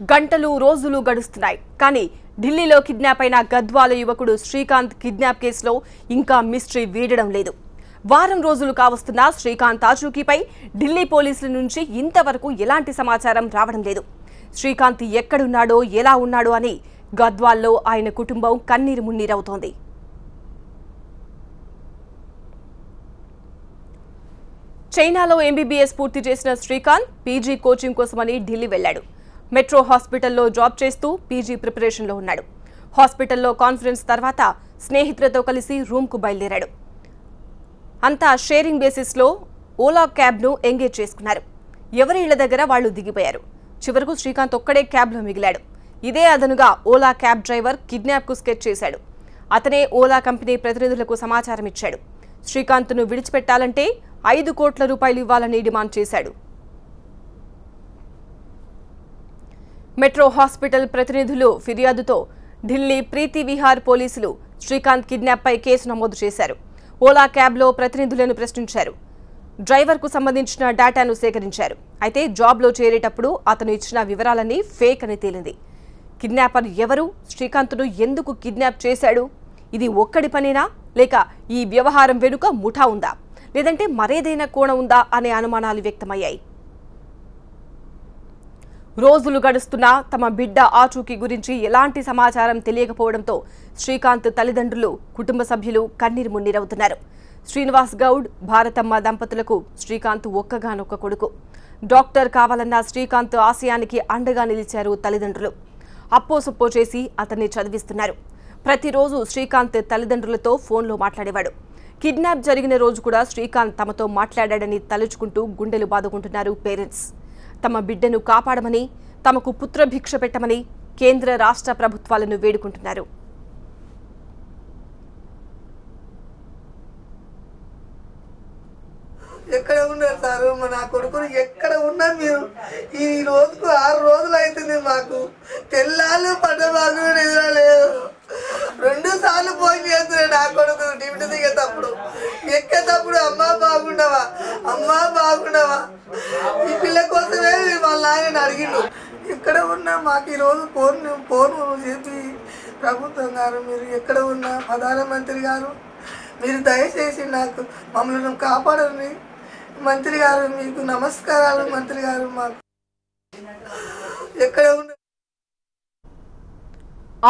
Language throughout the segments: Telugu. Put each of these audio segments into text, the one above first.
గంటలు రోజులు గడుస్తున్నాయి కానీ ఢిల్లీలో కిడ్నాప్ అయిన గద్వాల యువకుడు శ్రీకాంత్ కిడ్నాప్ కేసులో ఇంకా మిస్టరీ వీడడం లేదు. వారం రోజులు కావస్తున్నా శ్రీకాంత్ ఆచూకీపై ఢిల్లీ పోలీసుల నుంచి ఇంతవరకు ఎలాంటి సమాచారం రావడం లేదు. శ్రీకాంత్ ఎక్కడున్నాడో ఎలా ఉన్నాడో అని గద్వాల్లో ఆయన కుటుంబం కన్నీరు మున్నీరవుతోంది. చైనాలో ఎంబీబీఎస్ పూర్తి చేసిన శ్రీకాంత్ పీజీ కోచింగ్ కోసమని ఢిల్లీ వెళ్లాడు. మెట్రో హాస్పిటల్లో జాబ్ చేస్తూ పీజీ ప్రిపరేషన్లో ఉన్నాడు. హాస్పిటల్లో కాన్ఫరెన్స్ తర్వాత స్నేహితులతో కలిసి రూమ్కు బయలుదేరాడు. అంతా షేరింగ్ బేసిస్లో ఓలా క్యాబ్ను ఎంగేజ్ చేసుకున్నారు. ఎవరి ఇళ్ల దగ్గర వాళ్లు దిగిపోయారు. చివరకు శ్రీకాంత్ ఒక్కడే క్యాబ్లో మిగిలాడు. ఇదే అదనుగా ఓలా క్యాబ్ డ్రైవర్ కిడ్నాప్కు స్కెచ్ చేశాడు. అతనే ఓలా కంపెనీ ప్రతినిధులకు సమాచారం ఇచ్చాడు. శ్రీకాంత్ను విడిచిపెట్టాలంటే 5 కోట్ల రూపాయలు ఇవ్వాలని డిమాండ్ చేశాడు. మెట్రో హాస్పిటల్ ప్రతినిధులు ఫిర్యాదుతో ఢిల్లీ ప్రీతి విహార్ పోలీసులు శ్రీకాంత్ కిడ్నాప్పై కేసు నమోదు చేశారు. ఓలా క్యాబ్లో ప్రతినిధులను ప్రశ్నించారు. డ్రైవర్కు సంబంధించిన డేటాను సేకరించారు. అయితే జాబ్లో చేరేటప్పుడు అతను ఇచ్చిన వివరాలన్నీ ఫేక్ అని తేలింది. కిడ్నాపర్ ఎవరు, శ్రీకాంత్ను ఎందుకు కిడ్నాప్ చేశాడు, ఇది ఒక్కడి పనేనా లేక ఈ వ్యవహారం వెనుక ముఠా ఉందా లేదంటే మరేదైనా కోణం ఉందా అనే అనుమానాలు వ్యక్తమయ్యాయి. రోజులు గడుస్తున్నా తమ బిడ్డ ఆచూకీ గురించి ఎలాంటి సమాచారం తెలియకపోవడంతో శ్రీకాంత్ తల్లిదండ్రులు, కుటుంబ సభ్యులు కన్నీరు మున్నీరవుతున్నారు. శ్రీనివాస్ గౌడ్, భారతమ్మ దంపతులకు శ్రీకాంత్ ఒక్కగానొక్క కొడుకు. డాక్టర్ కావాలన్న శ్రీకాంత్ ఆశయానికి అండగా నిలిచారు తల్లిదండ్రులు. అప్పోసొప్పో చేసి అతన్ని చదివిస్తున్నారు. ప్రతిరోజు శ్రీకాంత్ తల్లిదండ్రులతో ఫోన్లో మాట్లాడేవాడు. కిడ్నాప్ జరిగిన రోజు కూడా శ్రీకాంత్ తమతో మాట్లాడాడని తలుచుకుంటూ గుండెలు బాదుకుంటున్నారు పేరెంట్స్. తమ బిడ్డను కాపాడమని, తమకు పుత్రభిక్ష పెట్టమని కేంద్ర రాష్ట్ర ప్రభుత్వాలను వేడుకుంటున్నారు. ఎక్కడ ఉన్నారు సార్? నా కొడుకుని ఎక్కడ ఉన్నా మీరు? ఈ రోజుకు 6 రోజులు అవుతుంది. మాకు తెల్లాలు పడ్డమాకు నిద్రలేదు. 2 సార్లు ఫోన్ చేస్తున్నాడు నా కొడుకు డ్యూటీ దిగేటప్పుడు, ఎక్కేటప్పుడు అమ్మా బాగుండవా, అమ్మా బాగుండవా. ఈ పిల్ల కోసమే వాళ్ళ నాయన అడిగిండు. ఎక్కడ ఉన్నా మాకు ఈరోజు ఫోన్ చెప్పి ప్రభుత్వం గారు మీరు ఎక్కడ ఉన్నా, ప్రధానమంత్రి గారు మీరు దయచేసి నాకు మమ్మల్ని కాపాడండి. మంత్రి గారు మీకు నమస్కారాలు. మంత్రి గారు మాకు ఎక్కడ ఉన్న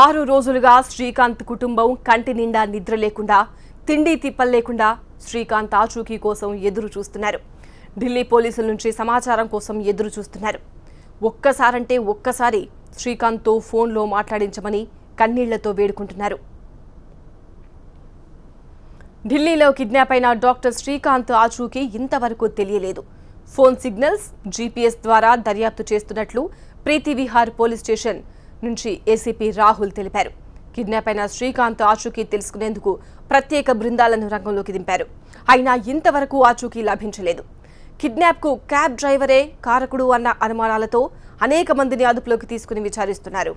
6 రోజులుగా శ్రీకాంత్ కుటుంబం కంటి నిండా నిద్ర లేకుండా, తిండి తిప్పలు లేకుండా శ్రీకాంత్ ఆచూకీ కోసం ఎదురు చూస్తున్నారు. ఢిల్లీ పోలీసుల నుంచి సమాచారం కోసం ఎదురు చూస్తున్నారు. ఒక్కసారంటే ఒక్కసారి శ్రీకాంత్తో ఫోన్లో మాట్లాడించమని కన్నీళ్లతో వేడుకుంటున్నారు. ఢిల్లీలో కిడ్నాప్ అయిన డాక్టర్ శ్రీకాంత్ ఆచూకీ ఇంతవరకు తెలియలేదు. ఫోన్ సిగ్నల్స్, జీపీఎస్ ద్వారా దర్యాప్తు చేస్తున్నట్లు ప్రీతి విహార్ పోలీస్ స్టేషన్ నుంచి ఏసీపీ రాహుల్ తెలిపారు. కిడ్నాప్ అయిన శ్రీకాంత్ ఆచూకీ తెలుసుకునేందుకు ప్రత్యేక బృందాలను రంగంలోకి దింపారు. అయినా ఇంతవరకు ఆచూకీ లభించలేదు. కిడ్నాప్కు క్యాబ్ డ్రైవరే కారకుడు అన్న అనుమానాలతో అనేక మందిని అదుపులోకి తీసుకుని విచారిస్తున్నారు.